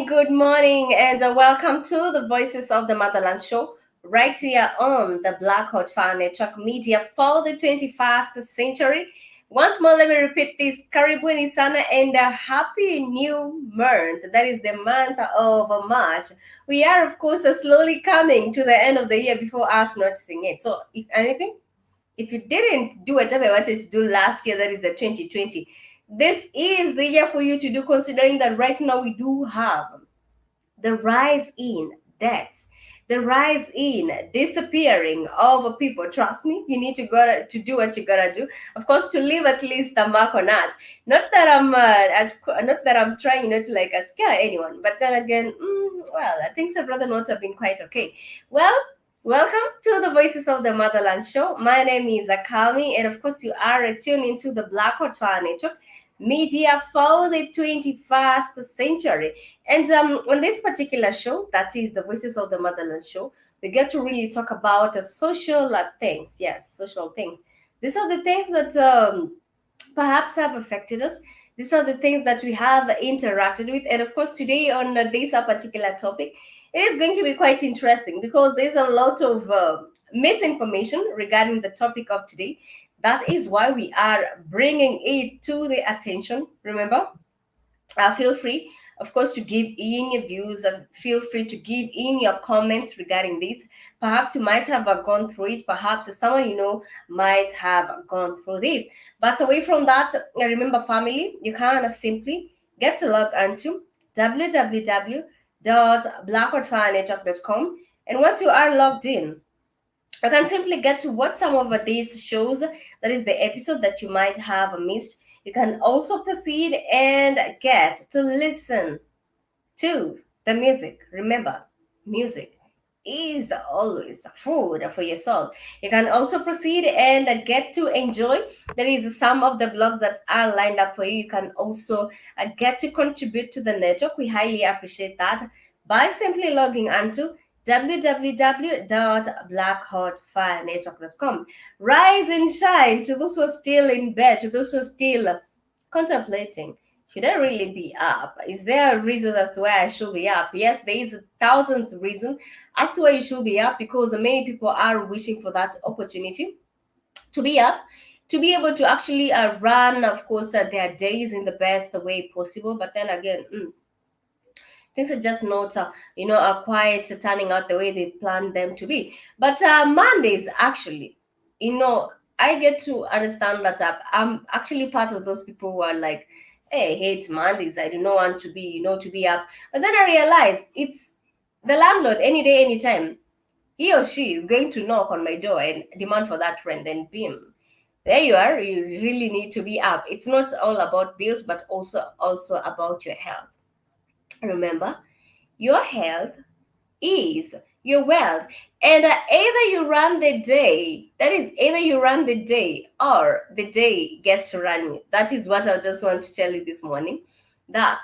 Good morning, and welcome to the Voices of the Motherland show, right here on the Black Hot Fan Network Media for the 21st century. Once more, let me repeat this: Karibuni sana and a happy new month. That is the month of March. We are, of course, slowly coming to the end of the year before us noticing it. So, if anything, if you didn't do whatever you wanted to do last year, that is the 2020, this is the year for you to do, considering that right now we do have the rise in deaths, the rise in disappearing of people. Trust me, you need to go to do what you gotta do. Of course, to leave at least a mark on earth. Not that I'm trying not to scare anyone, but then again, well, things have rather not have been quite okay. Well, welcome to the Voices of the Motherland show. My name is Akami, and of course, you are tuned into the Black Hot Fire Network media for the 21st century. And on this particular show, that is the Voices of the Motherland show, we get to really talk about social things. Yes, social things. These are the things that perhaps have affected us. These are the things that we have interacted with. And of course, today on this particular topic, it is going to be quite interesting because there's a lot of misinformation regarding the topic of today. That is why we are bringing it to the attention. Remember, feel free, of course, to give in your views. Feel free to give in your comments regarding this. Perhaps you might have gone through it. Perhaps someone you know might have gone through this. But away from that, remember, family, you can simply get to log onto www.blackoutfirenetwork.com. And once you are logged in, you can simply get to watch some of these shows. That is the episode that you might have missed. You can also proceed and get to listen to the music. Remember, music is always food for your soul. You can also proceed and get to enjoy. There is some of the blogs that are lined up for you. You can also get to contribute to the network. We highly appreciate that by simply logging onto www.blackhotfirenetwork.com. Rise and shine to those who are still in bed, to those who are still contemplating. Should I really be up? Is there a reason as to why I should be up? Yes, there is thousands of reasons as to why you should be up, because many people are wishing for that opportunity to be up, to be able to actually run, of course, their days in the best way possible. But then again, things are just not, quite turning out the way they planned them to be. But Mondays, actually, I get to understand that I'm actually part of those people who are like, hey, I hate Mondays. I do not want to be, to be up. But then I realize it's the landlord any day, anytime. He or she is going to knock on my door and demand for that rent, then bim. There you are. You really need to be up. It's not all about bills, but also about your health. Remember, your health is your wealth. And either you run the day, that is, either you run the day or the day gets to run you. That is what I just want to tell you this morning. That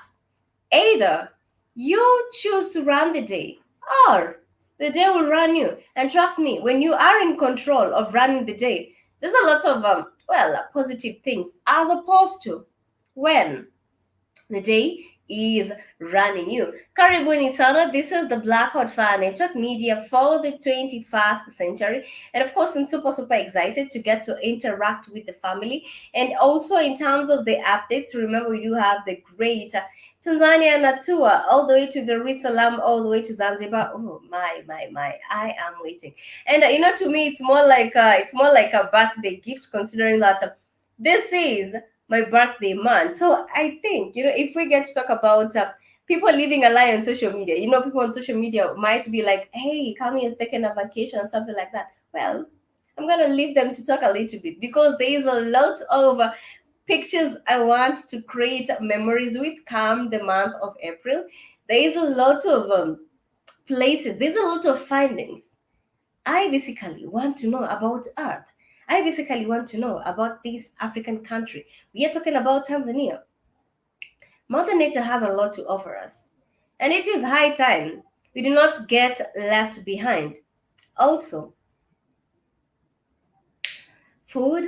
either you choose to run the day or the day will run you. And trust me, when you are in control of running the day, there's a lot of, positive things, as opposed to when the day is running you. Karibuni sana. This is the Black Hot Fire Network media for the 21st century. And of course, I'm super excited to get to interact with the family. And also in terms of the updates, remember we do have the great Tanzania on a tour all the way to Dar es Salaam, all the way to Zanzibar. Oh my! I am waiting. And to me, it's more like a birthday gift, considering that this is my birthday month. So I think if we get to talk about people living a lie on social media, people on social media might be like, "Hey, Kami has taken a vacation," something like that. Well, I'm gonna leave them to talk a little bit because there is a lot of pictures I want to create memories with come the month of April. There is a lot of places, there's a lot of findings. I basically want to know about Earth. I basically want to know about this African country. We are talking about Tanzania. Mother Nature has a lot to offer us. And it is high time we do not get left behind. Also, food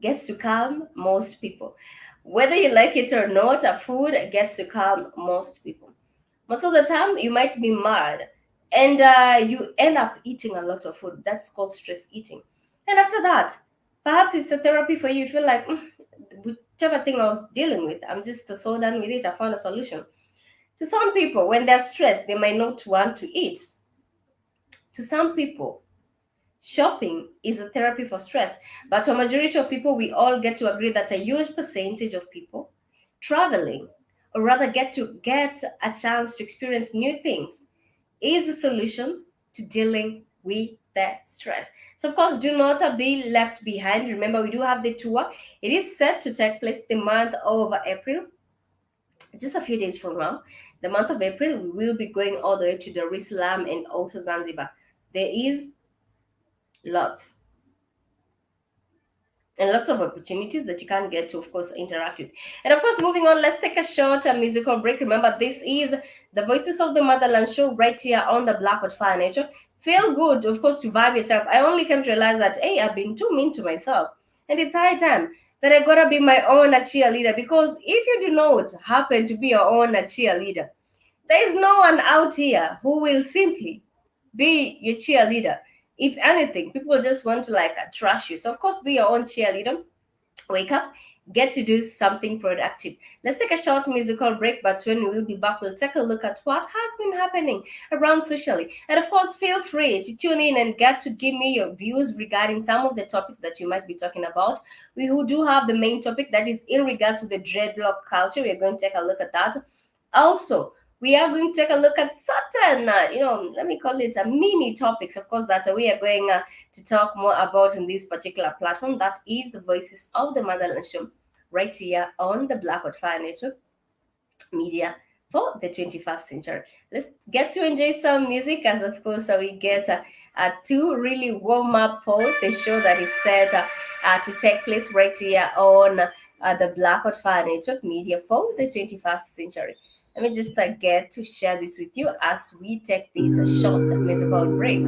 gets to calm most people. Whether you like it or not, food gets to calm most people. Most of the time, you might be mad and you end up eating a lot of food. That's called stress eating. And after that, perhaps it's a therapy for you. You feel like, whichever thing I was dealing with, I'm just so done with it. I found a solution. To some people, when they're stressed, they might not want to eat. To some people, shopping is a therapy for stress, but to a majority of people, we all get to agree that a huge percentage of people traveling, or rather get a chance to experience new things, is the solution to dealing with that stress. So, of course, do not be left behind. Remember, we do have the tour. It is set to take place the month of April, just a few days from now. The month of April, we will be going all the way to Dar es Salaam and also Zanzibar. There is lots and lots of opportunities that you can get to, of course, interact with. And of course, moving on, let's take a short musical break. Remember, this is the Voices of the Motherland show right here on the Blackwood Fire Nature. Feel good, of course, to vibe yourself. I only came to realize that, hey, I've been too mean to myself. And it's high time that I gotta be my own cheerleader, because if you do not happen to be your own cheerleader, there is no one out here who will simply be your cheerleader. If anything, people just want to trash you. So of course, be your own cheerleader. Wake up, get to do something productive. Let's take a short musical break, but when we will be back, we'll take a look at what has been happening around socially. And of course, feel free to tune in and get to give me your views regarding some of the topics that you might be talking about. We who do have the main topic that is in regards to the dreadlock culture. We're going to take a look at that. Also, we are going to take a look at certain, let me call it a mini topics, of course, that we are going to talk more about in this particular platform. That is the Voices of the Motherland show, right here on the Blackwood Fire Network media for the 21st century. Let's get to enjoy some music, as of course we get to really warm up for the show that is set to take place right here on the Blackwood Fire Network media for the 21st century. Let me just get to share this with you as we take this short musical break.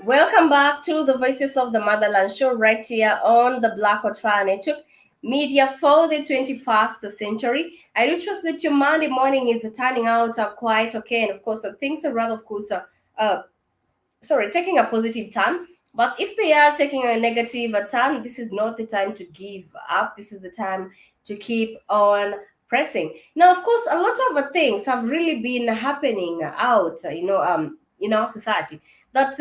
Welcome back to the Voices of the Motherland show right here on the Blackwood Fire Network, media for the 21st century. I do trust that your Monday morning is turning out quite okay, and of course, things are rather, of course, taking a positive turn. But if they are taking a negative turn, this is not the time to give up. This is the time to keep on pressing. Now, of course, a lot of things have really been happening out, in our society. That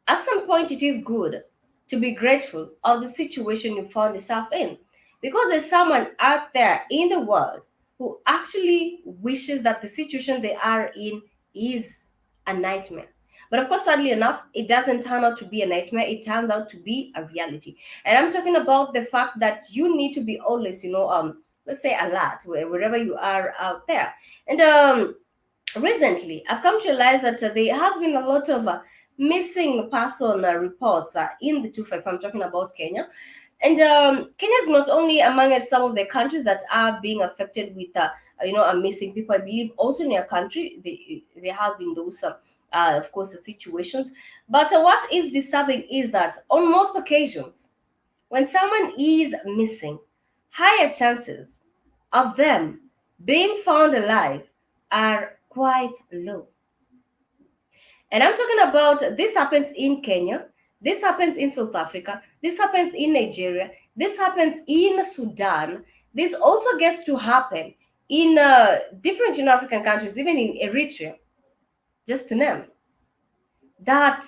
at some point it is good to be grateful of the situation you found yourself in, because there's someone out there in the world who actually wishes that the situation they are in is a nightmare. But of course, sadly enough, it doesn't turn out to be a nightmare. It turns out to be a reality. And I'm talking about the fact that you need to be always, let's say alert wherever you are out there. And recently, I've come to realize that there has been a lot of missing person reports in the 255. I'm talking about Kenya. And Kenya is not only among some of the countries that are being affected with, missing people. I believe also in your country, there have been those, of course, situations. But what is disturbing is that on most occasions, when someone is missing, higher chances of them being found alive are quite low. And I'm talking about this happens in Kenya, this happens in South Africa, this happens in Nigeria, this happens in Sudan. This also gets to happen in different African countries, even in Eritrea, just to name, that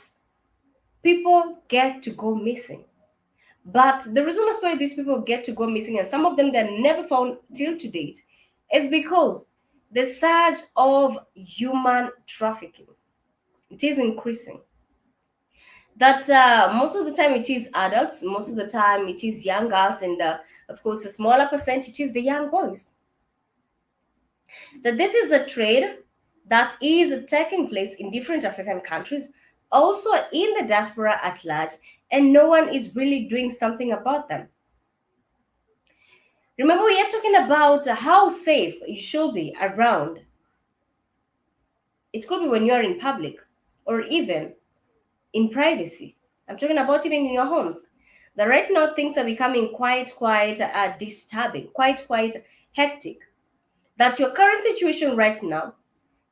people get to go missing. But the reason as why these people get to go missing, and some of them they're never found till to date, is because the surge of human trafficking, it is increasing. That most of the time it is adults, most of the time it is young girls, and of course a smaller percentage is the young boys. That this is a trade that is taking place in different African countries, also in the diaspora at large, and no one is really doing something about them. Remember, we are talking about how safe you should be around. It could be when you are in public or even in privacy. I'm talking about even in your homes. That right now things are becoming quite disturbing, quite hectic. That your current situation right now,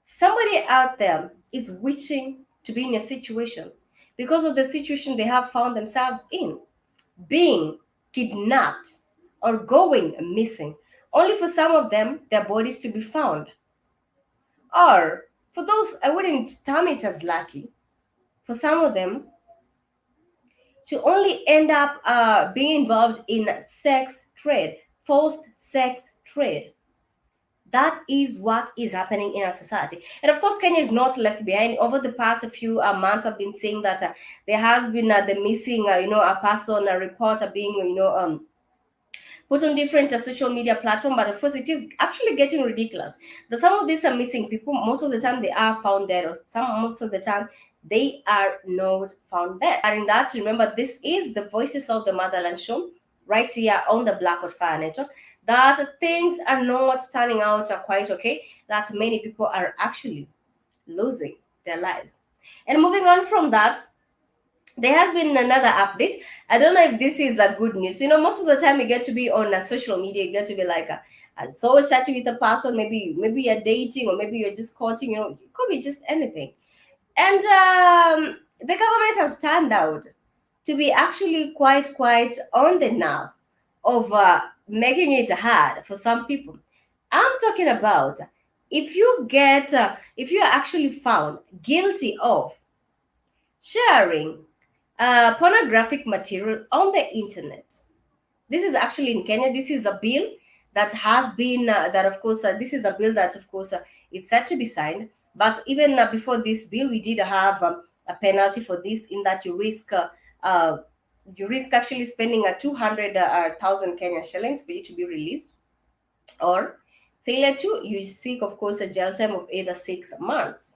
somebody out there is wishing to be in a situation because of the situation they have found themselves in, being kidnapped or going missing, only for some of them, their bodies to be found. Or for those, I wouldn't term it as lucky, for some of them, to only end up being involved in sex trade, forced sex trade. That is what is happening in our society. And of course, Kenya is not left behind. Over the past few months, I've been saying that there has been the missing, a person, a reporter being, put on different social media platform. But of course, it is actually getting ridiculous. That some of these are missing people. Most of the time, they are found dead, or most of the time, they are not found dead. And in that, remember, this is the Voices of the Motherland show right here on the Blackwood Fire Network. That things are not turning out quite okay. That many people are actually losing their lives. And moving on from that, there has been another update. I don't know if this is a good news. Most of the time you get to be on a social media, you get to be like so chatting with a person, maybe you're dating, or maybe you're just courting, it could be just anything. And the government has turned out to be actually quite on the nerve of making it hard for some people. I'm talking about if you're actually found guilty of sharing pornographic material on the internet. This is actually in Kenya. This is a bill that has been that of course this is a bill that of course is set to be signed. But even before this bill, we did have a penalty for this, in that you risk actually spending 200,000 Kenya shillings for you to be released, or failure to, you seek of course a jail time of either 6 months.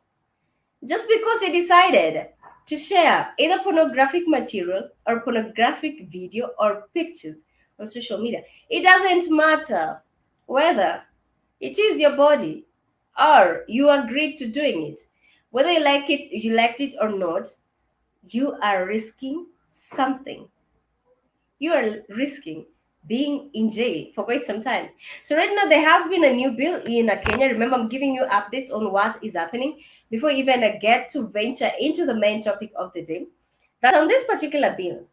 Just because you decided to share either pornographic material or pornographic video or pictures on social media. It doesn't matter whether It is your body, or you agreed to doing it. Whether you liked it or not, you are risking something. You are risking being in jail for quite some time. So right now there has been a new bill in Kenya. Remember, I'm giving you updates on what is happening before even I get to venture into the main topic of the day. That on this particular bill,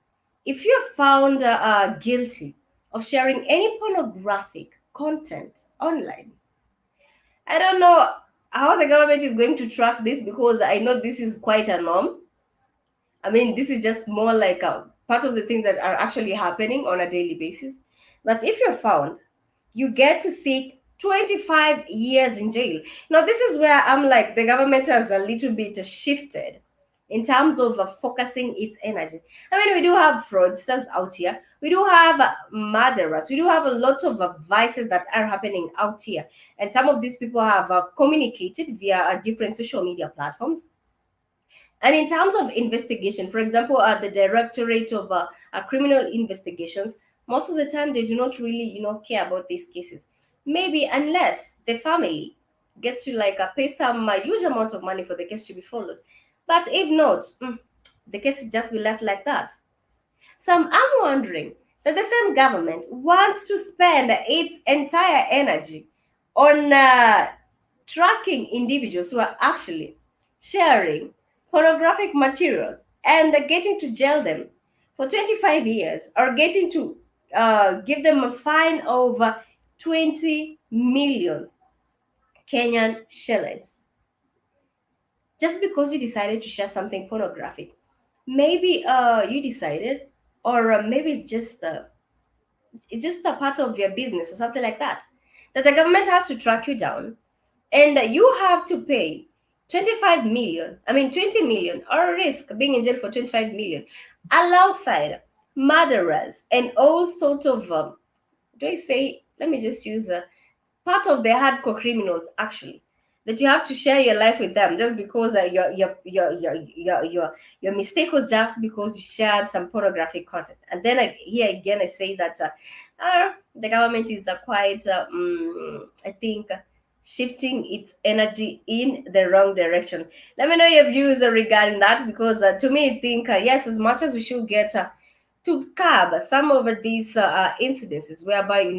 if you are found guilty of sharing any pornographic content online, I don't know how the government is going to track this, because I know this is quite a norm. I mean, this is just more like a part of the things that are actually happening on a daily basis. But if you're found, you get to seek 25 years in jail. Now, this is where I'm like, the government has a little bit shifted in terms of focusing its energy. I mean, we do have fraudsters out here. We do have murderers. We do have a lot of vices that are happening out here. And some of these people have communicated via different social media platforms. And in terms of investigation, for example, the Directorate of Criminal Investigations, most of the time they do not really, care about these cases. Maybe unless the family gets to like pay some huge amount of money for the case to be followed. But if not, the case is just be left like that. So I'm wondering that the same government wants to spend its entire energy on tracking individuals who are actually sharing pornographic materials and getting to jail them for 25 years, or getting to give them a fine of 20 million Kenyan shillings just because you decided to share something pornographic. Maybe you decided, or maybe it's just a part of your business or something like that, that the government has to track you down, and you have to pay 25 million, I mean 20 million, or risk being in jail for 25 million, alongside murderers and all sorts of, do I say, let me just use part of the hardcore criminals actually, that you have to share your life with them just because your mistake was just because you shared some pornographic content. And then here again I say that the government is quite I think shifting its energy in the wrong direction. Let me know your views regarding that, because to me I think yes, as much as we should get to curb some of these incidences whereby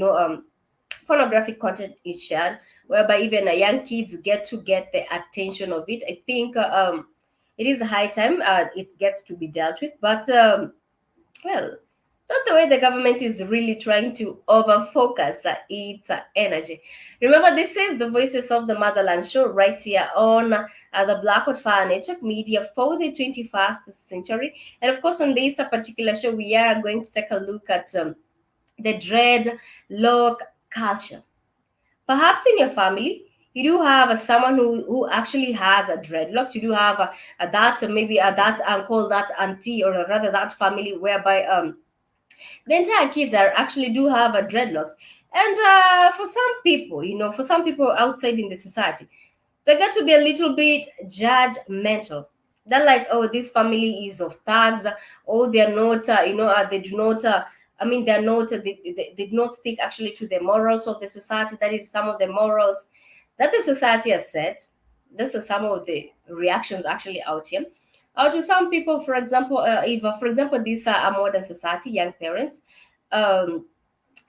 pornographic content is shared, whereby even young kids get the attention of it. I think it is high time it gets to be dealt with. But well, not the way the government is really trying to over focus its energy. Remember, this is the Voices of the Motherland show right here on the Blackwood Fire Network Media for the 21st century. And of course, on this particular show, we are going to take a look at the dreadlock culture. Perhaps in your family, you do have someone who actually has a dreadlocks. You do have that maybe that uncle, that auntie, or rather that family whereby the entire kids are actually do have a dreadlocks. And for some people, for some people outside in the society, they get to be a little bit judgmental. They're like, oh, this family is of thugs. Oh, they're not, they do not, I mean, they're not, they do not stick actually to the morals of the society. That is some of the morals that the society has set. This is some of the reactions actually out here. To some people, for example, if, for example, these are a modern society, young parents, um,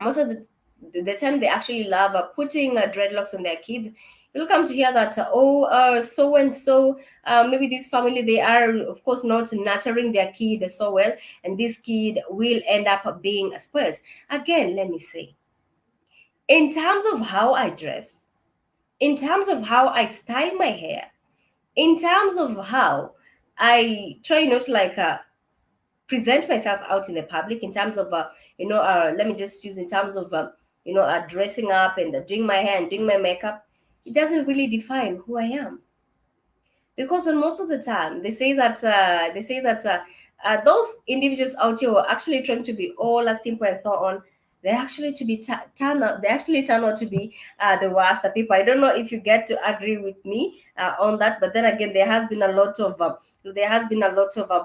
most of the time they actually love putting dreadlocks on their kids. You'll come to hear that so and so, maybe this family, they are of course not nurturing their kid so well, and this kid will end up being spoiled. Again, let me say, in terms of how I dress, in terms of how I style my hair, in terms of how I try not to like present myself out in the public, in terms of let me just use in terms of dressing up and doing my hair and doing my makeup, it doesn't really define who I am. Because on most of the time they say that those individuals out here who are actually trying to be all as simple and so on, they actually to be turn out they actually turn out to be the worst the people. I don't know if you get to agree with me on that, but then again, there has been a lot of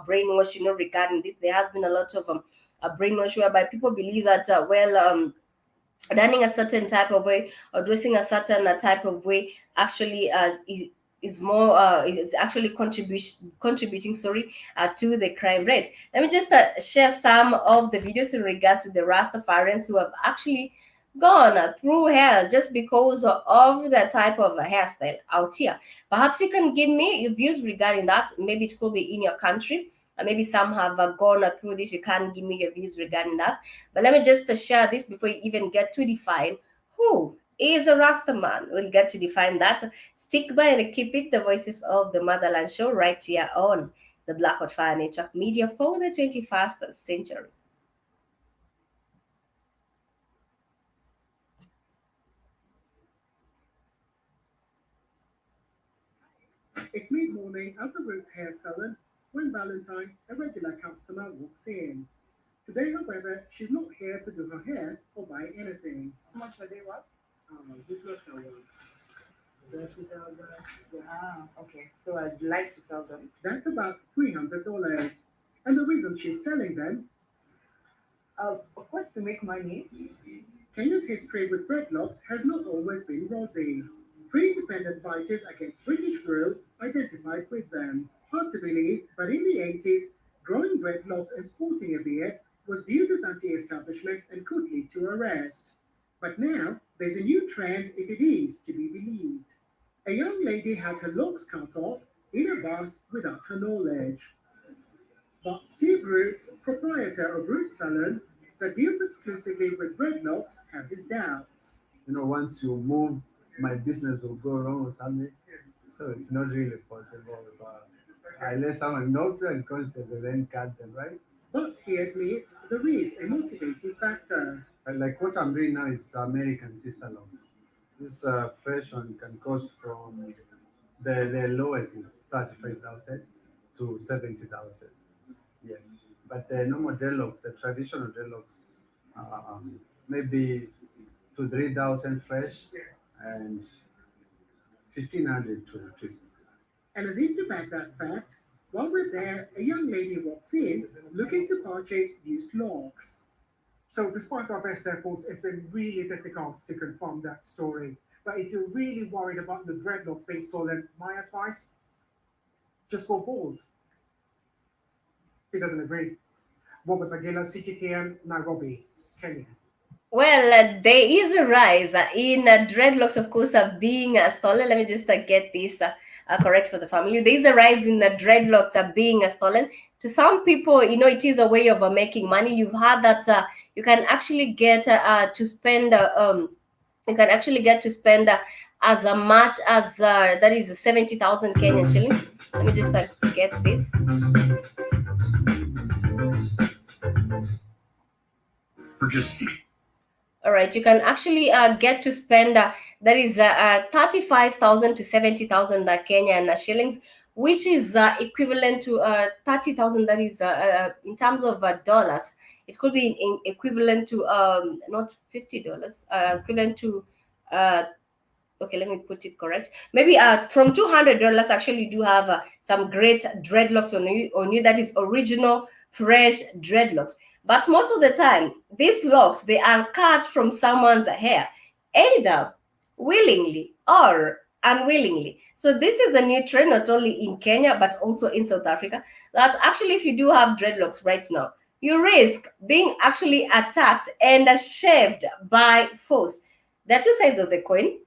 brainwash, regarding this. There has been a lot of a brainwash whereby people believe that learning a certain type of way or dressing a certain type of way actually is more is actually contributing, sorry, to the crime rate. Let me just share some of the videos in regards to the Rastafarians who have actually gone through hell just because of the type of hairstyle out here. Perhaps you can give me your views regarding that. Maybe it could be in your country. Maybe some have gone through this. You can give me your views regarding that. But let me just share this before you even get to define who is a Rasta man. We'll get to define that. Stick by and keep it the Voices of the Motherland show right here on the Black Hot Fire Network Media for the 21st century. It's mid-morning at the Roots Hair Salon when Valentine, a regular customer, walks in. Today, however, she's not here to do her hair or buy anything. How much a day was? This looks so well. 30,000. Okay. So I'd like to sell them. That's about $300. And the reason she's selling them, of course, to make money. Kenya's history with dreadlocks has not always been rosy. Three independent fighters against British rule identified with them. Hard to believe, but in the 80s, growing dreadlocks and sporting a beard was viewed as anti-establishment and could lead to arrest. But now, there's a new trend if it is to be believed. A young lady had her locks cut off in a bus without her knowledge. But Steve Roots, proprietor of Roots Salon, that deals exclusively with dreadlocks, has his doubts. Once you move, my business will go wrong or something. So it's not really possible. Unless someone knocks and conscious and then cut them, right? But he admits there is a motivating factor. Like what I'm doing now is American sister loans. This fresh one can cost from the lowest is 35,000 to 70,000. Yes, but the normal dreadlocks, the traditional dreadlocks, maybe to 3,000 fresh and 1,500 to twist. And as if to back that fact, while we're there, a young lady walks in looking to purchase used locks. So, despite our best efforts, it's been really difficult to confirm that story. But if you're really worried about the dreadlocks being stolen, my advice, just go bald. He doesn't agree. Robert Magilla, CGTN, Nairobi, Kenya. Well, there is a rise in dreadlocks, of course, being stolen. Let me just get this correct for the family. There is a rise in dreadlocks being stolen. To some people, it is a way of making money. You've heard that you can actually get to spend. You can actually get to spend as much as that is 70,000 Kenyan shillings. Let me just get this. For just 6. All right, you can actually get to spend that is 35,000 to 70,000 Kenyan shillings, which is equivalent to 30,000. That is in terms of dollars. It could be equivalent to not $50, equivalent to okay, let me put it correct. Maybe from $200 actually do have some great dreadlocks on you. That is original fresh dreadlocks. But most of the time, these locks, they are cut from someone's hair, either willingly or unwillingly. So this is a new trend, not only in Kenya, but also in South Africa. That actually, if you do have dreadlocks right now, you risk being actually attacked and shaved by force. There are two sides of the coin.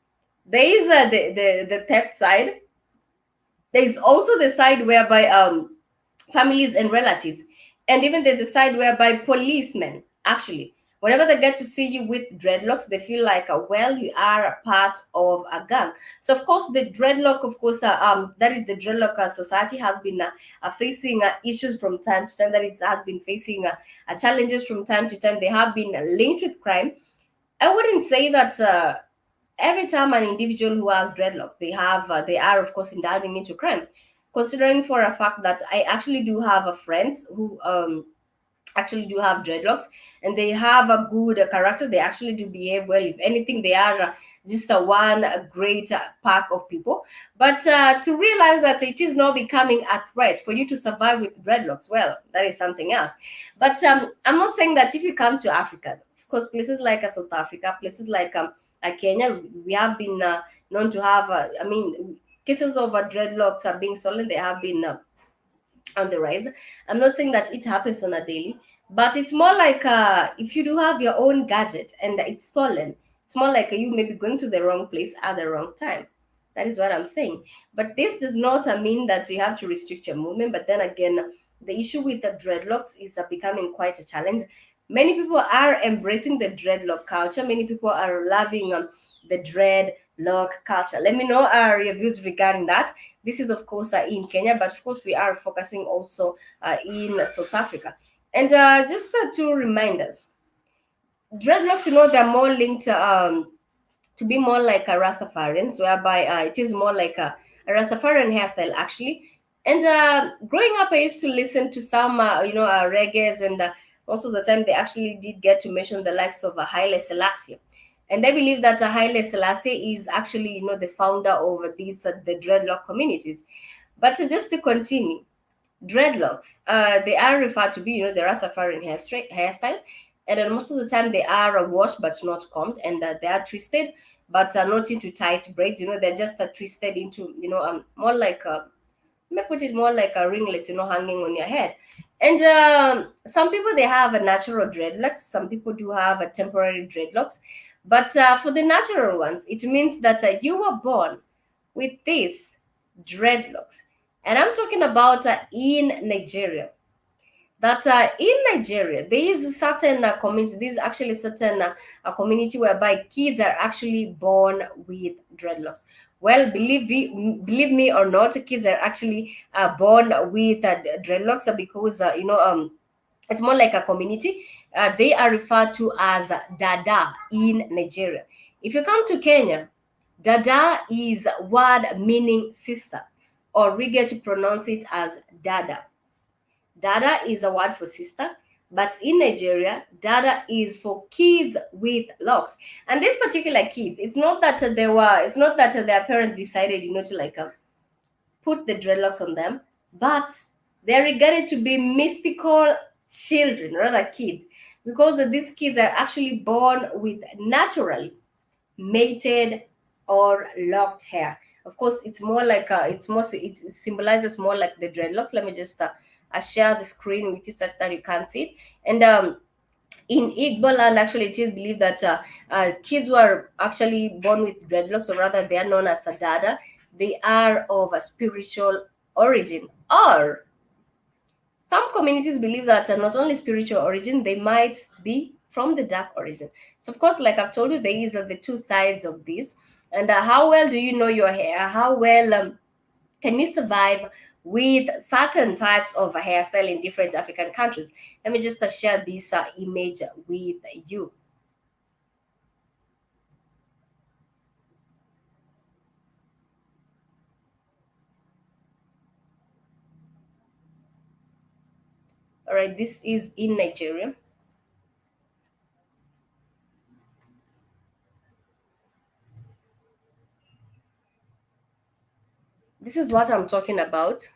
There is the theft side. There is also the side whereby families and relatives, and even there's the side whereby policemen actually, whenever they get to see you with dreadlocks, they feel like well, you are a part of a gang. So of course the dreadlock, of course, that is the dreadlock society has been facing issues from time to time. That is has been facing challenges from time to time. They have been linked with crime. I wouldn't say that every time an individual who has dreadlocks, they are of course indulging into crime. Considering for a fact that I actually do have friends who actually do have dreadlocks, and they have a good character. They actually do behave well. If anything, they are just a great pack of people. But to realize that it is not becoming a threat for you to survive with dreadlocks, well, that is something else. But I'm not saying that if you come to Africa, of course, places like South Africa, places like Kenya, we have been known to have, I mean, cases of dreadlocks are being stolen. They have been on the rise. I'm not saying that it happens on a daily, but it's more like if you do have your own gadget and it's stolen, it's more like you maybe going to the wrong place at the wrong time. That is what I'm saying. But this does not mean that you have to restrict your movement. But then again, the issue with the dreadlocks is becoming quite a challenge. Many people are embracing the dreadlock culture. Many people are loving the dreadlock culture. Let me know your views regarding that. This is, of course, in Kenya, but of course, we are focusing also in South Africa. And just two reminders, dreadlocks, they're more linked to be more like a Rastafarians, whereby it is more like a Rastafarian hairstyle, actually. And growing up, I used to listen to some, reggae, and most of the time they actually did get to mention the likes of Haile Selassie. And I believe that Haile Selassie is actually, the founder of these the dreadlock communities. But just to continue, dreadlocks, they are referred to be, the Rastafarian hairstyle, and then most of the time they are washed but not combed, and they are twisted, but not into tight braids. They're just twisted into, more like may put it more like a ringlet, hanging on your head. And some people they have a natural dreadlocks. Some people do have a temporary dreadlocks. But for the natural ones, it means that you were born with these dreadlocks. And I'm talking about in Nigeria. That in Nigeria, there is a certain community, there is actually certain a community whereby kids are actually born with dreadlocks. Well, believe me or not, kids are actually born with dreadlocks because, it's more like a community. They are referred to as Dada in Nigeria. If you come to Kenya, Dada is word meaning sister, or we get to pronounce it as Dada. Dada is a word for sister, but in Nigeria, Dada is for kids with locks. And this particular kids, it's not that it's not that their parents decided, to put the dreadlocks on them, but they're regarded to be mystical children, rather kids, because these kids are actually born with naturally mated or locked hair. Of course, it's more like it symbolizes more like the dreadlocks. Let me just share the screen with you such that you can see it. And in Igbo land, actually, it is believed that kids who are actually born with dreadlocks, or rather, they are known as Sadada. They are of a spiritual origin, or some communities believe that not only spiritual origin, they might be from the dark origin. So, of course, like I've told you, there is the two sides of this. And how well do you know your hair? How well can you survive with certain types of hairstyle in different African countries? Let me just share this image with you. All right, this is in Nigeria. This is what I'm talking about.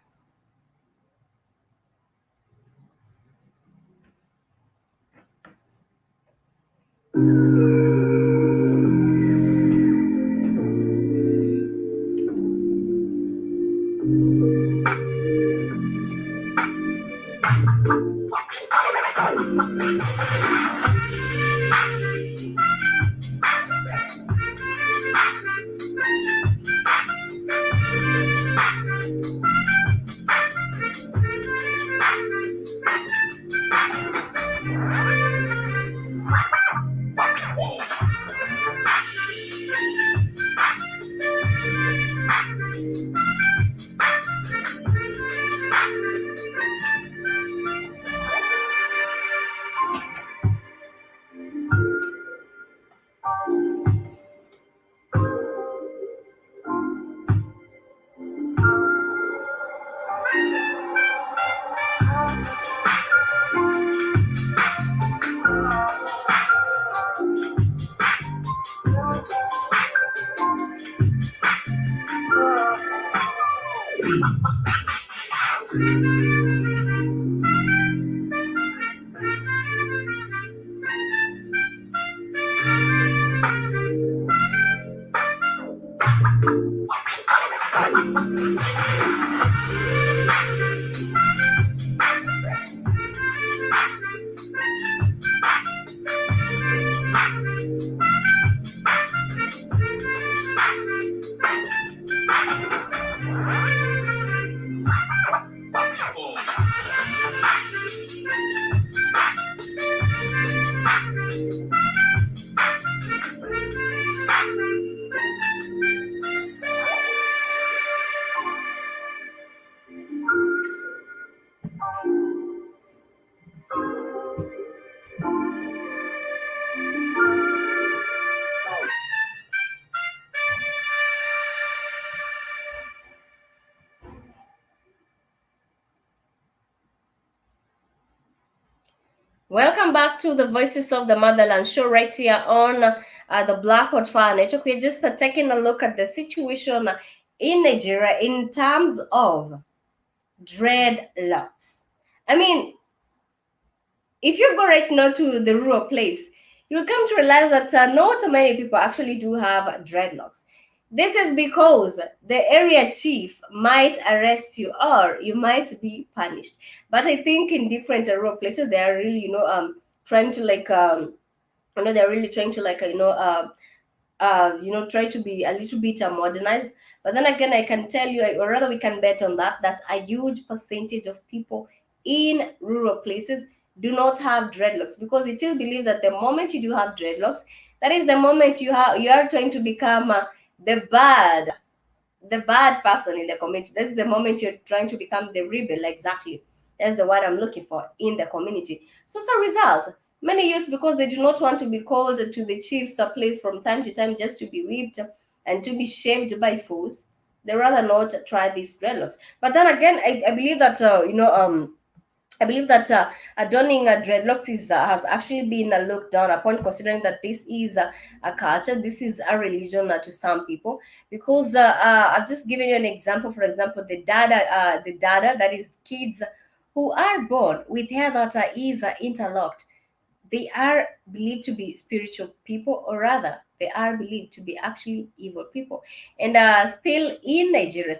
Welcome back to the Voices of the Motherland show right here on the Black Hot Fire Network. We're just taking a look at the situation in Nigeria in terms of dreadlocks. I mean, if you go right now to the rural place, you'll come to realize that not many people actually do have dreadlocks. This is because the area chief might arrest you or you might be punished. But I think in different rural places, they are really, trying to they're really trying to try to be a little bit modernized. But then again, I can tell you, or rather, we can bet on that a huge percentage of people in rural places do not have dreadlocks, because it is believed that the moment you do have dreadlocks, that is the moment you are trying to become the bad the bad person in the community. This is the moment you're trying to become the rebel. Exactly, that's the word I'm looking for in the community. So as a result, many youths, because they do not want to be called to the chief's place from time to time just to be whipped and to be shaved by force, they rather not try these dreadlocks. But then again, I believe that adorning dreadlocks has actually been looked down upon, considering that this is a culture, this is a religion to some people. Because I've just given you an example. For example, the dada, that is kids who are born with hair that is interlocked, they are believed to be spiritual people, or rather, they are believed to be actually evil people. And still in Nigeria,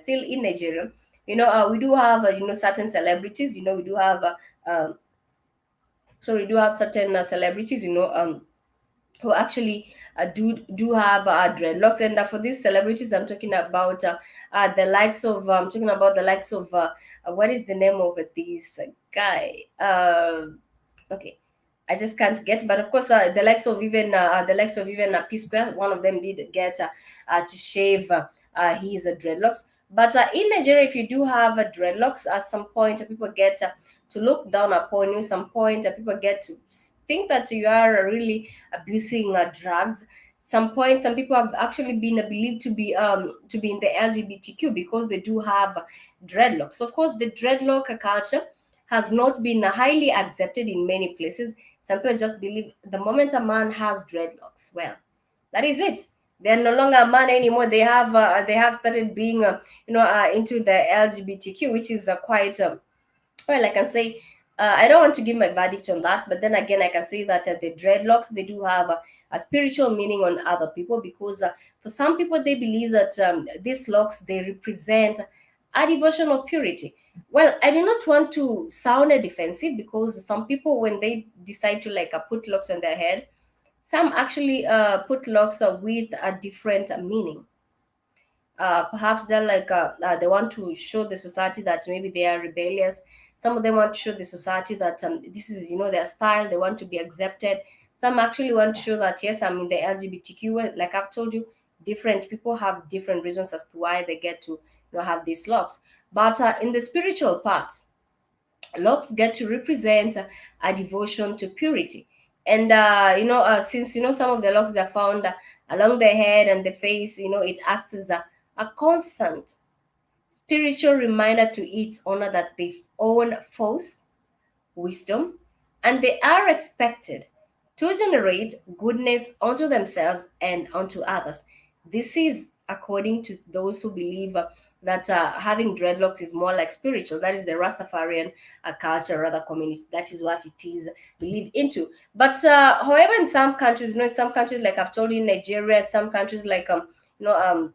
we do have certain celebrities. We do have um, we do have certain celebrities, who actually do have dreadlocks. And for these celebrities, I'm talking about the likes of what is the name of this guy? Okay, I just can't get. But of course, the likes of even P Square, one of them did get to shave his dreadlocks. But in Nigeria, if you do have dreadlocks, at some point people get to look down upon you. Some point people get to think that you are really abusing drugs. Some point, some people have actually been believed to be in the LGBTQ because they do have dreadlocks. Of course, the dreadlock culture has not been highly accepted in many places. Some people just believe the moment a man has dreadlocks, well, that is it. They're no longer a man anymore. They have started being into the LGBTQ, which is quite well, I can say, I don't want to give my verdict on that, but then again, I can say that the dreadlocks, they do have a spiritual meaning on other people, because for some people they believe that these locks, they represent a devotion of purity. Well, I do not want to sound defensive, because some people, when they decide to put locks on their head, some actually put locks with a different meaning. Perhaps they want to show the society that maybe they are rebellious. Some of them want to show the society that this is their style. They want to be accepted. Some actually want to show that, yes, I'm in the LGBTQ. Like I've told you, different people have different reasons as to why they get to have these locks. But in the spiritual part, locks get to represent a devotion to purity. And since some of the locks that are found along the head and the face, it acts as a constant spiritual reminder to its owner that they own force, wisdom, and they are expected to generate goodness unto themselves and unto others. This is according to those who believe that having dreadlocks is more like spiritual. That is the Rastafarian culture, rather community. That is what it is believed into. But however, in some countries, in some countries like I've told you, in Nigeria, some countries like you know um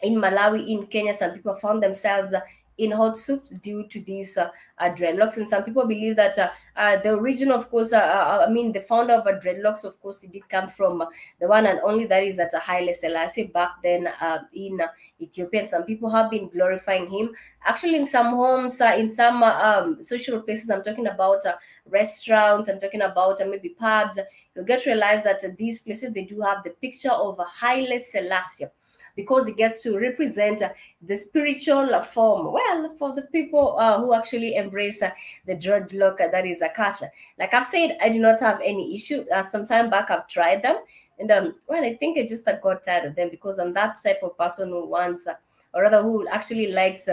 in Malawi, in Kenya, some people found themselves in hot soups due to these dreadlocks, and some people believe that the origin, of course, I mean, the founder of dreadlocks, of course, it did come from the one and only, that is that Haile Selassie back then in Ethiopia. And some people have been glorifying him. Actually, in some homes, in some social places, I'm talking about restaurants, I'm talking about maybe pubs. You'll get to realize that these places, they do have the picture of Haile Selassie, because it gets to represent the spiritual form. Well, for the people who actually embrace the dreadlock, that is a culture. Like I've said, I do not have any issue. Some time back, I've tried them, and well, I think I just got tired of them, because I'm that type of person who wants, or rather, who actually likes,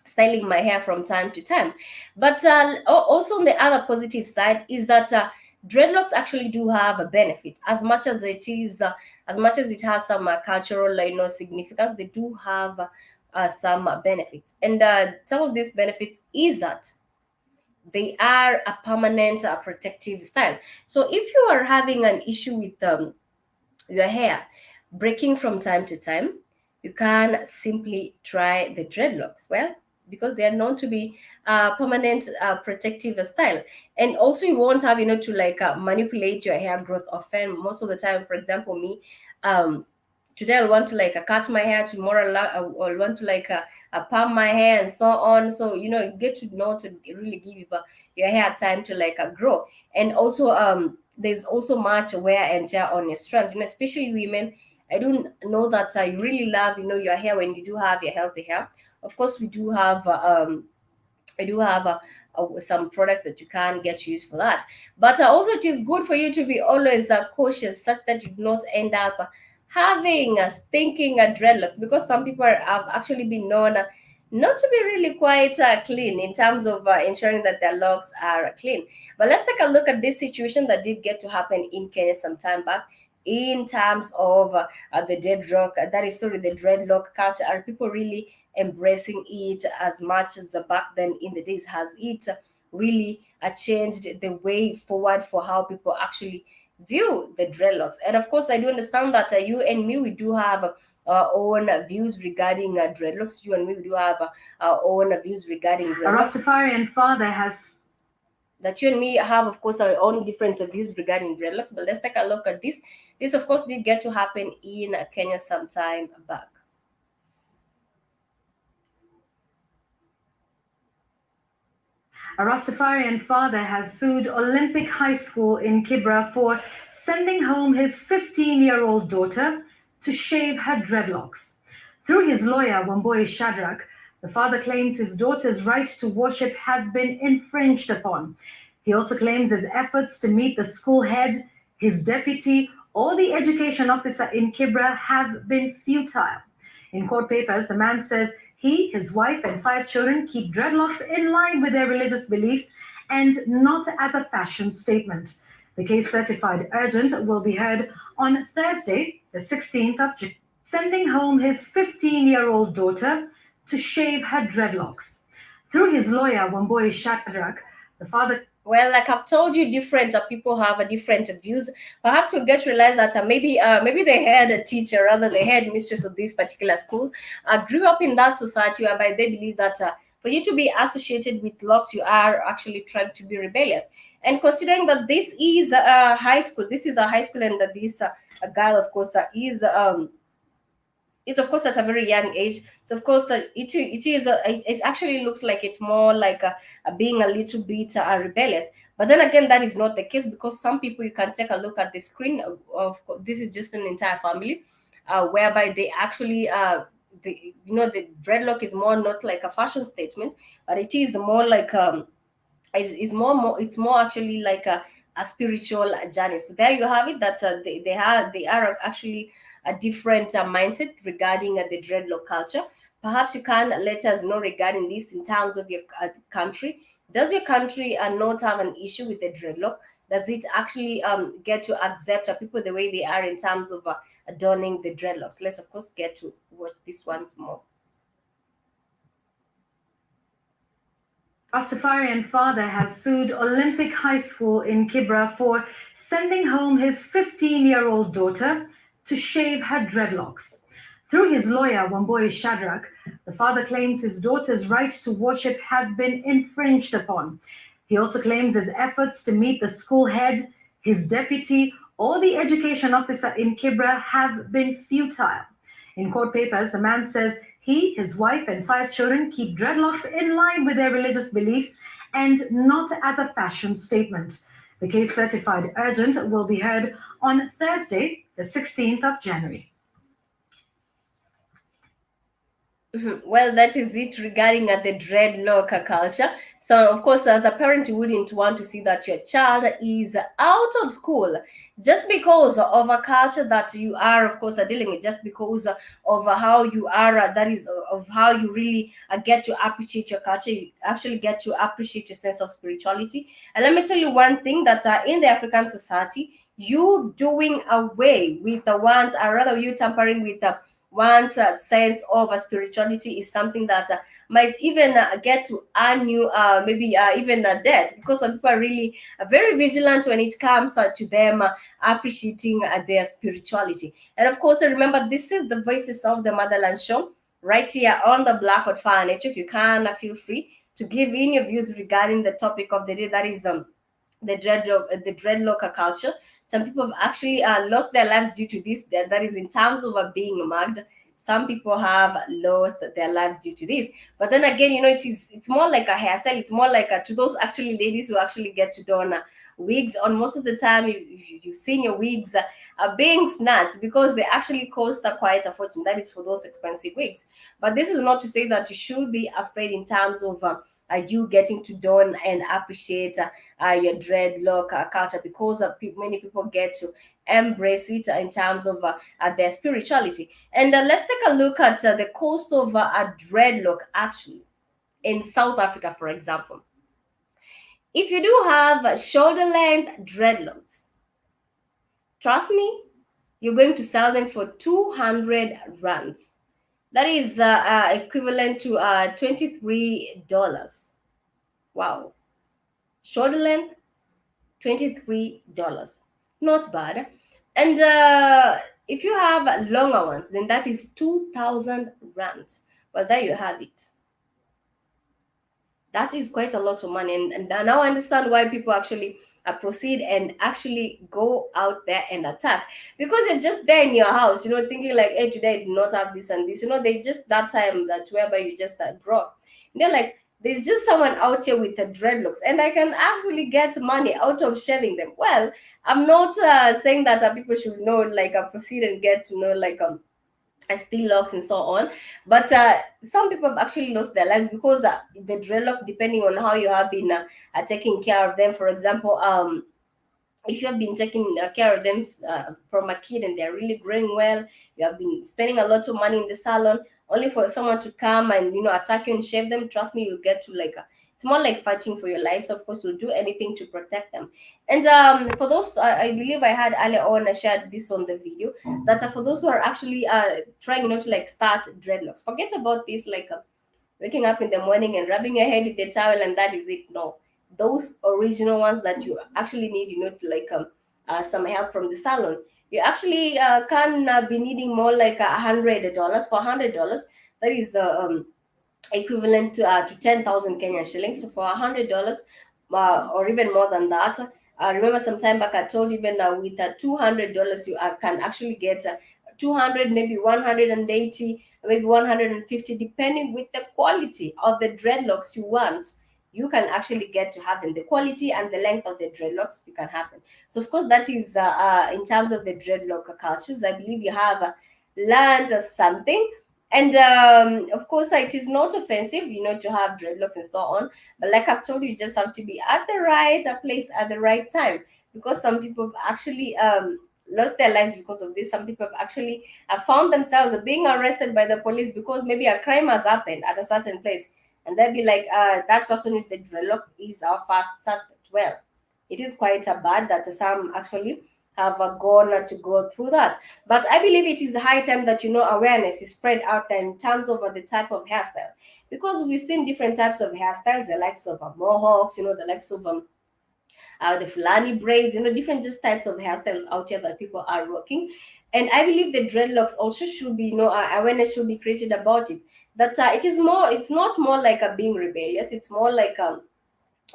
styling my hair from time to time. But also on the other positive side is that dreadlocks actually do have a benefit, as much as it is, as much as it has some cultural, significance. They do have some benefits, and some of these benefits is that they are a permanent protective style. So if you are having an issue with your hair breaking from time to time, you can simply try the dreadlocks. Well, because they are known to be permanent protective style, and also you won't have, to like manipulate your hair growth often. Most of the time, for example, me, um, today I'll want to like cut my hair, tomorrow I'll want to like palm my hair and so on. So you get to know to really give your hair time to like grow. And also there's also much wear and tear on your strands, especially women. I do know that you really love your hair when you do have your healthy hair. Of course, we do have I do have some products that you can get used for that. But also, it is good for you to be always cautious, such that you do not end up having stinking dreadlocks, because some people have actually been known not to be really quite clean in terms of ensuring that their locks are clean. But let's take a look at this situation that did get to happen in Kenya some time back, in terms of the the dreadlock culture. Are people really embracing it as much as back then in the days? Has it really changed the way forward for how people actually view the dreadlocks? And of course, I do understand that you and me, we do have our own views regarding dreadlocks. You and me, we do have our own views regarding A dreadlocks. Rastafarian father has That you and me have, of course, our own different views regarding dreadlocks. But let's take a look at this. This, of course, did get to happen in Kenya some time back. A Rastafarian father has sued Olympic High School in Kibra for sending home his 15-year-old daughter to shave her dreadlocks. Through his lawyer, Wamboi Shadrach, the father claims his daughter's right to worship has been infringed upon. He also claims his efforts to meet the school head, his deputy, or the education officer in Kibra have been futile. In court papers, the man says he, his wife, and 5 children keep dreadlocks in line with their religious beliefs and not as a fashion statement. The case, certified urgent, will be heard on Thursday, the 16th of June. Sending home his 15-year-old daughter to shave her dreadlocks. Through his lawyer, Wamboi Shadrach, the father. Well, like I've told you, different people have a different views. Perhaps you'll get to realize that maybe they had a teacher, rather the head mistress of this particular school, grew up in that society whereby they believe that for you to be associated with locks, you are actually trying to be rebellious. And considering that this is a high school, and that this girl, of course, is of course at a very young age. So of course it actually looks like it's more like being a little bit rebellious. But then again, that is not the case, because some people, you can take a look at the screen of this is just an entire family whereby they actually the dreadlock is more not like a fashion statement, but it is more like it's more actually like a spiritual journey. So there you have it, that they are actually a different mindset regarding the dreadlock culture. Perhaps you can let us know regarding this in terms of your country. Does your country not have an issue with the dreadlock? Does it actually get to accept people the way they are in terms of adorning the dreadlocks? Let's of course get to watch this once more. Rastafarian father has sued Olympic High School in Kibra for sending home his 15-year-old daughter to shave her dreadlocks. Through his lawyer, Wamboi Shadrach, the father claims his daughter's right to worship has been infringed upon. He also claims his efforts to meet the school head, his deputy, or the education officer in Kibra have been futile. In court papers, the man says he, his wife, and 5 children keep dreadlocks in line with their religious beliefs and not as a fashion statement. The case, certified urgent, will be heard on Thursday, the 16th of January. Well, that is it regarding the dreadlock culture. So, of course, as a parent, you wouldn't want to see that your child is out of school just because of a culture that you are, of course, dealing with, just because of how you are, that is, of how you really get to appreciate your culture. You actually get to appreciate your sense of spirituality. And let me tell you one thing, that in the African society, you doing away with the ones, or rather, you tampering with one's sense of spirituality is something that might even get to earn you maybe even death, because some people are really very vigilant when it comes to them appreciating their spirituality. And of course, remember, this is the Voices of the Motherland show right here on the Black Hot Fire Network. You can feel free to give in your views regarding the topic of the day, that is the dreadlock culture. Some people have actually lost their lives due to this. That is in terms of being mugged. Some people have lost their lives due to this. But then again, it's more like a hairstyle. It's more like to those actually ladies who actually get to don wigs. On most of the time, you've seen your wigs being snatched, because they actually cost quite a fortune. That is for those expensive wigs. But this is not to say that you should be afraid in terms of you getting to don and appreciate your dreadlock culture, because many people get to embrace it in terms of their spirituality. And let's take a look at the cost of a dreadlock actually in South Africa, for example. If you do have shoulder length dreadlocks, trust me, you're going to sell them for 200 rands. That is equivalent to $23. Wow. Shoulder length, $23. Not bad. And if you have longer ones, then that is 2,000 rands. Well, there you have it. That is quite a lot of money. And now I understand why people actually proceed and actually go out there and attack, because you're just there in your house, thinking like, hey, today I did not have this and this. They just, that time that whereby you just broke. And they're like, there's just someone out here with the dreadlocks, and I can actually get money out of shaving them. Well, I'm not saying that people should proceed and get to know steel locks and so on, but some people have actually lost their lives because the dreadlock, depending on how you have been taking care of them. For example, if you have been taking care of them from a kid and they're really growing well, you have been spending a lot of money in the salon, only for someone to come and attack you and shave them, trust me, you'll get to it's more like fighting for your life. So of course you'll do anything to protect them. And for those, I believe I had earlier on, I shared this on the video, that for those who are actually trying to start dreadlocks, forget about this waking up in the morning and rubbing your head with a towel and that is it. No, those original ones that you actually need some help from the salon, you actually can be needing more like $100. For $100, that is equivalent to 10,000 Kenyan shillings. So for $100 or even more than that, remember some time back I told you, even with $200 you can actually get 200, maybe 180, maybe 150, depending with the quality of the dreadlocks you want. You can actually get to have them, the quality and the length of the dreadlocks you can have them. So of course that is in terms of the dreadlock cultures. I believe you have learned something. And of course, it is not offensive, to have dreadlocks and so on. But like I've told you, you just have to be at the right place at the right time. Because some people have actually lost their lives because of this. Some people have actually found themselves being arrested by the police because maybe a crime has happened at a certain place. And they'll be like, that person with the dreadlock is our first suspect. Well, it is quite bad that some actually have gone to go through that. But I believe it is high time that awareness is spread out there in terms of the type of hairstyle, because we've seen different types of hairstyles, the likes of mohawks, the likes of the Fulani braids, different just types of hairstyles out here that people are rocking. And I believe the dreadlocks also should be, awareness should be created about it. That it's not more like a being rebellious. It's more like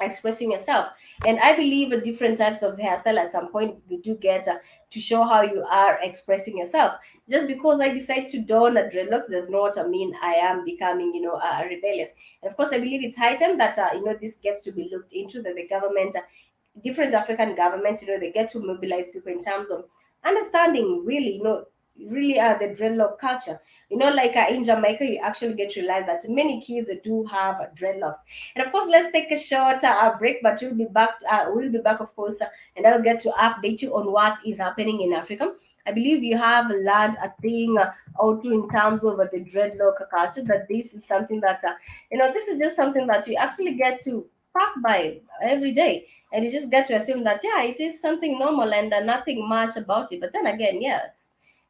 expressing yourself. And I believe different types of hairstyle at some point we do get to show how you are expressing yourself. Just because I decide to don a dreadlocks does not mean I am becoming, rebellious. And of course, I believe it's high time that this gets to be looked into, that the government, different African governments, they get to mobilize people in terms of understanding really, really the dreadlock culture. Like in Jamaica, you actually get to realize that many kids do have dreadlocks. And of course, let's take a short break, but we'll be back. We'll be back, of course, and I'll get to update you on what is happening in Africa. I believe you have learned a thing or two in terms of the dreadlock culture. That this is something that this is just something that we actually get to pass by every day, and you just get to assume that yeah, it is something normal and nothing much about it. But then again, yes,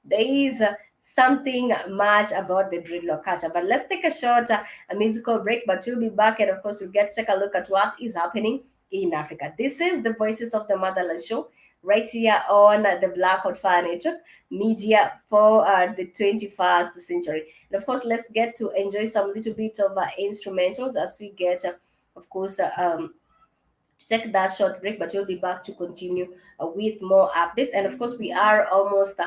there is something much about the dreadlock culture. But let's take a short a musical break, but we'll be back, and of course we'll get to take a look at what is happening in Africa. This is the Voices of the Motherland show right here on the Black Hot Fire Network, media for the 21st century. And of course, let's get to enjoy some little bit of instrumentals as we get, of course, to take that short break, but we'll be back to continue with more updates. And of course, we are almost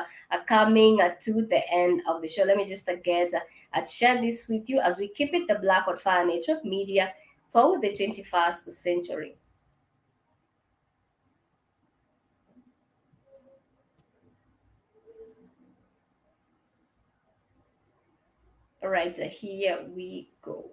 coming to the end of the show. Let me just get share this with you as we keep it the Black Hot Fire Network, media for the 21st century. All right, here we go.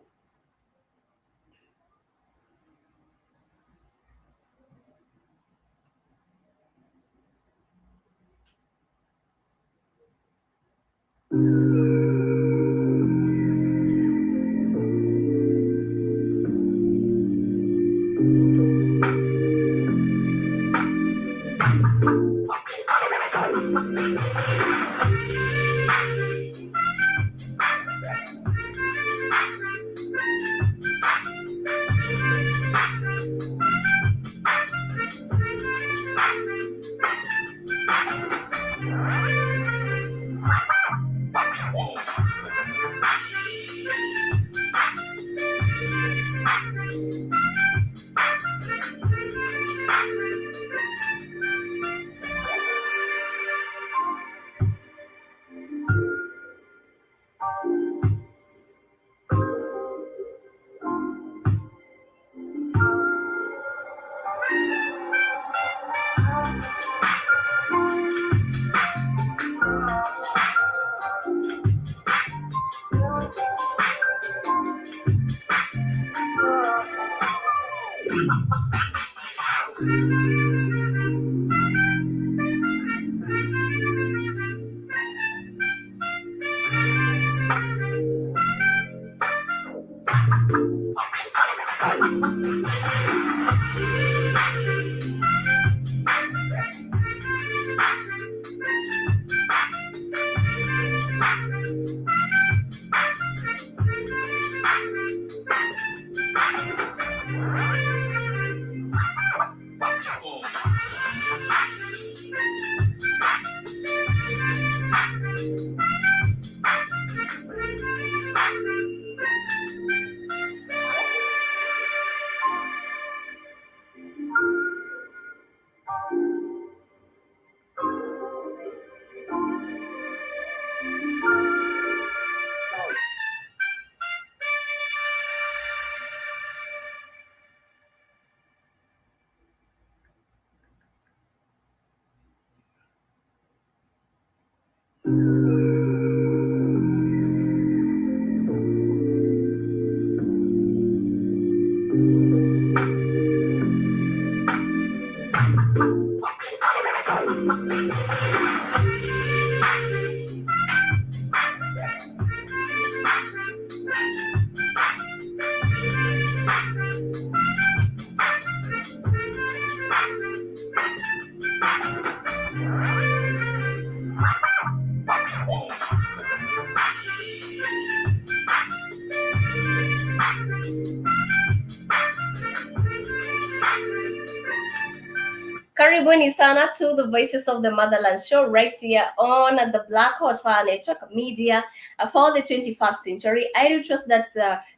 Karibuni sana to the Voices of the Motherland show right here on the Black Hot Fire Network Media for the 21st century. I do trust that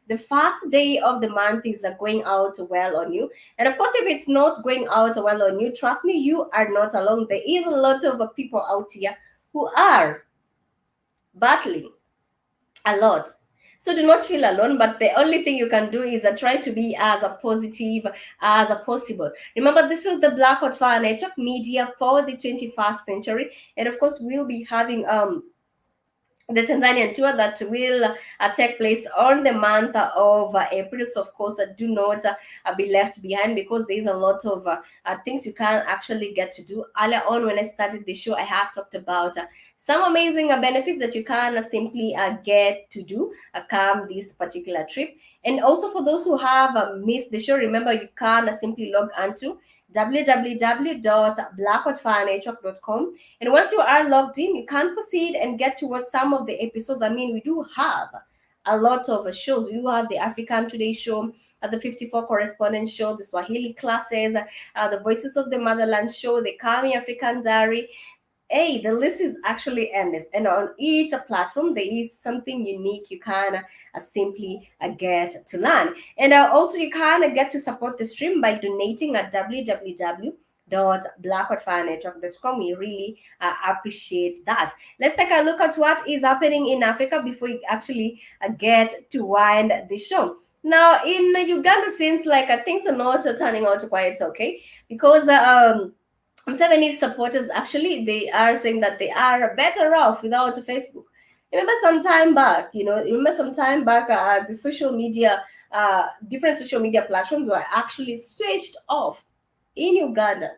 the first day of the month is going out well on you. And of course, if it's not going out well on you, trust me, you are not alone. There is a lot of people out here who are battling a lot. So do not feel alone, but the only thing you can do is try to be as a positive as possible. Remember, this is the Black Hot Fire Network Media for the 21st century. And of course, we'll be having the Tanzanian tour that will take place on the month of April. So, of course, do not be left behind, because there's a lot of things you can actually get to do. Earlier on, when I started the show, I have talked about some amazing benefits that you can simply get to do come this particular trip. And also, for those who have missed the show, remember you can simply log onto www.blackhotfirenetwork.com, and once you are logged in, you can proceed and get to watch some of the episodes. I mean, we do have a lot of shows. You have the African Today show, the 54 Correspondent show, the Swahili classes, the Voices of the Motherland show, the Kami African Diary. Hey, the list is actually endless, and on each platform there is something unique you can simply get to learn. And also you can get to support the stream by donating at www.blackhotfirenetwork.com. We really appreciate that. Let's take a look at what is happening in Africa before we actually get to wind the show. Now, in Uganda, seems like things are not turning out quite okay, because Museveni's supporters, actually, they are saying that they are better off without Facebook. Remember some time back, the social media, different social media platforms were actually switched off in Uganda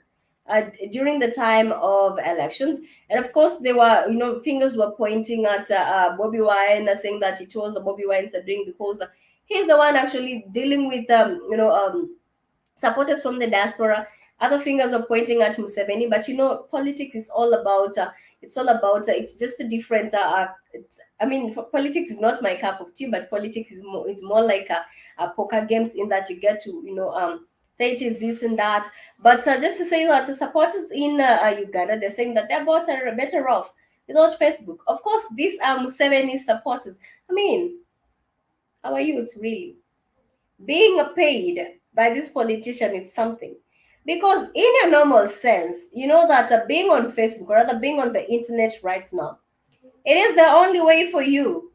during the time of elections. And of course, there were, fingers were pointing at Bobby Wine, saying that it was Bobby Wine's doing, because he's the one actually dealing with, supporters from the diaspora. Other fingers are pointing at Museveni, but politics is all about. It's just a different. Politics is not my cup of tea, but politics is more. It's more like a poker games, in that you get to say it is this and that. But just to say that the supporters in Uganda, they're saying that they're better off without Facebook. Of course, these are Museveni supporters. I mean, how are you? It's really being paid by this politician is something. Because in a normal sense, you know that being on Facebook, or rather being on the internet right now, it is the only way for you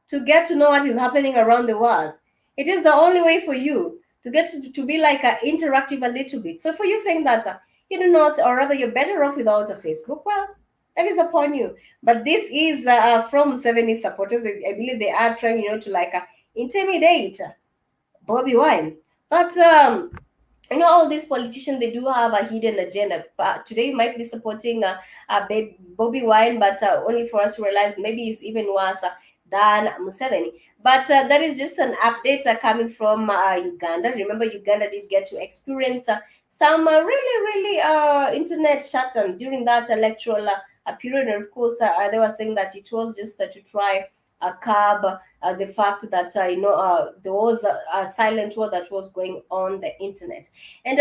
to get to know what is happening around the world. It is the only way for you to get to be like interactive a little bit. So for you saying that you do not, or rather you're better off without a Facebook, well, that is upon you. But this is from Museveni supporters. I believe they are trying, to intimidate Bobby Wine. But all these politicians, they do have a hidden agenda. But today you might be supporting Bobby Wine, but only for us to realize maybe it's even worse than Museveni. But that is just an update coming from Uganda. Remember, Uganda did get to experience some really internet shutdown during that electoral period. And of course, they were saying that it was just to try curb the fact that there was a silent war that was going on the internet. And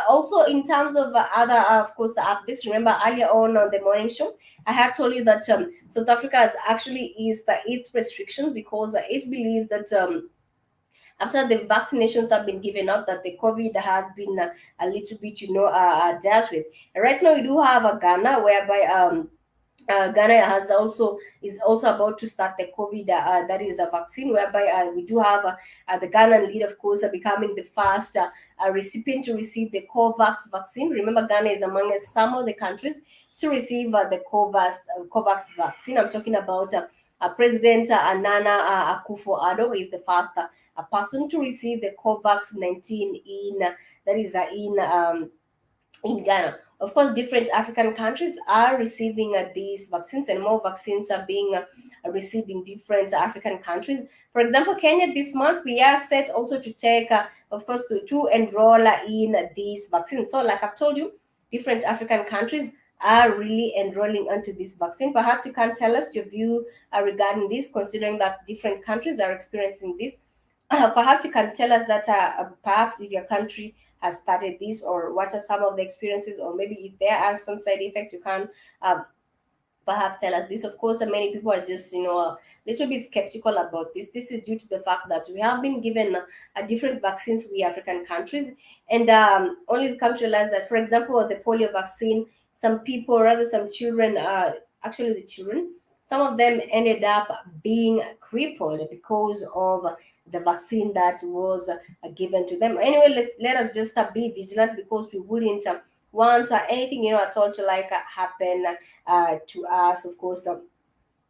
also in terms of other of course updates, remember earlier on the morning show I had told you that South Africa has actually eased its restrictions, because it believes that after the vaccinations have been given out, that the COVID has been a little bit dealt with. And right now we do have a Ghana, whereby Ghana is also about to start the COVID that is a vaccine, whereby we do have the Ghana lead, of course, becoming the first recipient to receive the COVAX vaccine. Remember, Ghana is among some of the countries to receive the COVAX vaccine. I'm talking about President Nana Akufo-Addo is the first person to receive the COVAX 19 in Ghana. Of course, different African countries are receiving these vaccines, and more vaccines are being received in different African countries. For example, Kenya this month, we are set also to take, of course, to enroll in these vaccines. So like I've told you, different African countries are really enrolling onto this vaccine. Perhaps you can tell us your view regarding this, considering that different countries are experiencing this. Perhaps you can tell us that perhaps if your country has started this, or what are some of the experiences, or maybe if there are some side effects, you can perhaps tell us this. Of course, many people are just a little bit skeptical about this. This is due to the fact that we have been given different vaccines, we African countries, and only we come to realize that, for example, the polio vaccine, some people, rather some children, actually the children, some of them ended up being crippled because of the vaccine that was given to them. Anyway, let us just be vigilant, because we wouldn't want anything at all to happen to us, of course.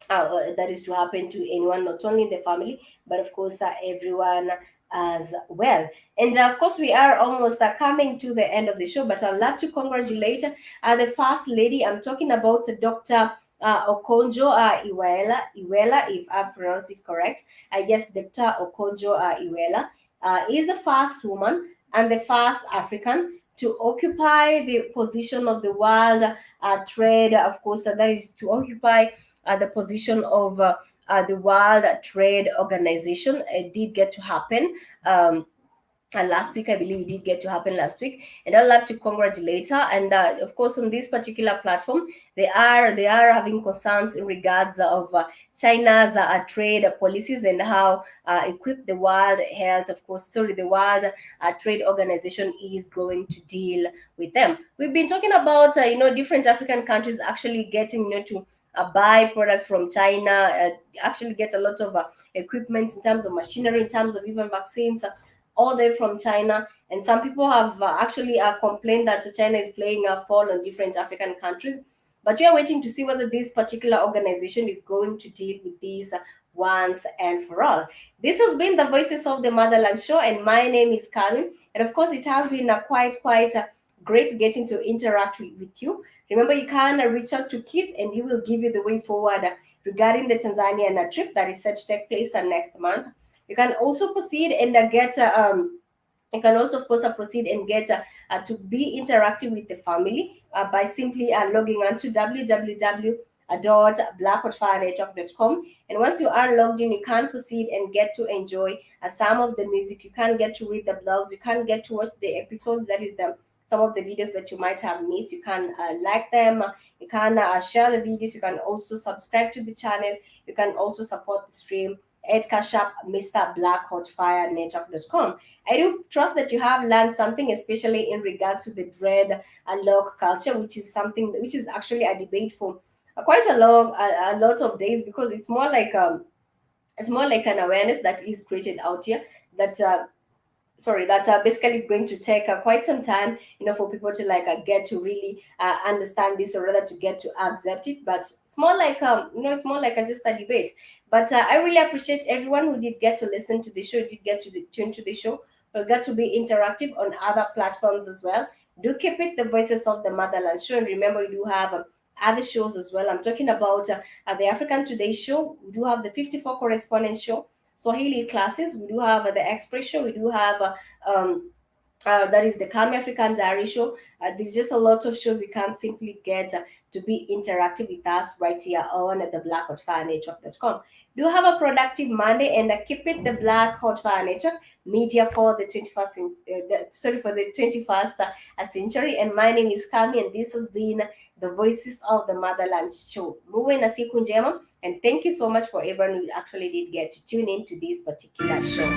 That is to happen to anyone, not only in the family, but of course everyone as well. And of course, we are almost coming to the end of the show, but I'd love to congratulate the First Lady. I'm talking about Dr. Okonjo Iweala, if I've pronounced it correct. Yes, Dr. Okonjo Iweala is the first woman and the first African to occupy the position of the World Trade, of course, that is to occupy the position of the World Trade Organization. It did get to happen. Last week, I believe it did get to happen last week, and I'd love to congratulate her. And of course, on this particular platform, they are having concerns in regards of China's trade policies and how equipped the World the World Trade Organization is going to deal with them. We've been talking about different African countries actually getting to buy products from China, actually get a lot of equipment in terms of machinery, in terms of even vaccines. All the way from China, and some people have actually complained that China is playing a fall on different African countries. But we are waiting to see whether this particular organization is going to deal with these once and for all. This has been the Voices of the Motherland show, and my name is Carmen. And of course, it has been quite great getting to interact with you. Remember, you can reach out to Keith, and he will give you the way forward regarding the Tanzanian trip that is set to take place next month. You can also proceed and get you can also, of course, proceed and get to be interactive with the family by simply logging on to www.blackhotfirenetwork.com. And once you are logged in, you can proceed and get to enjoy some of the music. You can get to read the blogs. You can get to watch the episodes. That is some of the videos that you might have missed. You can like them. You can share the videos. You can also subscribe to the channel. You can also support the stream at Cash App, MrBlackHotFireNetwork.com. I do trust that you have learned something, especially in regards to the dreadlock culture, which is something which is actually a debate for quite a lot of days, because it's more like an awareness that is created out here that basically is going to take quite some time, for people to get to really understand this, or rather to get to accept it. But it's more like it's more like just a debate. But I really appreciate everyone who did get to listen to the show, did get to tune to the show, or got to be interactive on other platforms as well. Do keep it the Voices of the Motherland show, and remember, we do have other shows as well. I'm talking about the African Today show. We do have the 54 Correspondence show, Swahili classes. We do have the Express show. We do have that is the Kami African Diary show. There's just a lot of shows. You can simply get to be interactive with us right here on the blackhotfirenetwork.com. Do have a productive Monday, and keep it the Black Hot Fire Network media for the 21st century. And my name is Kami, and this has been the Voices of the Motherland show. Muwe na siku njema, and thank you so much for everyone who actually did get to tune in to this particular show.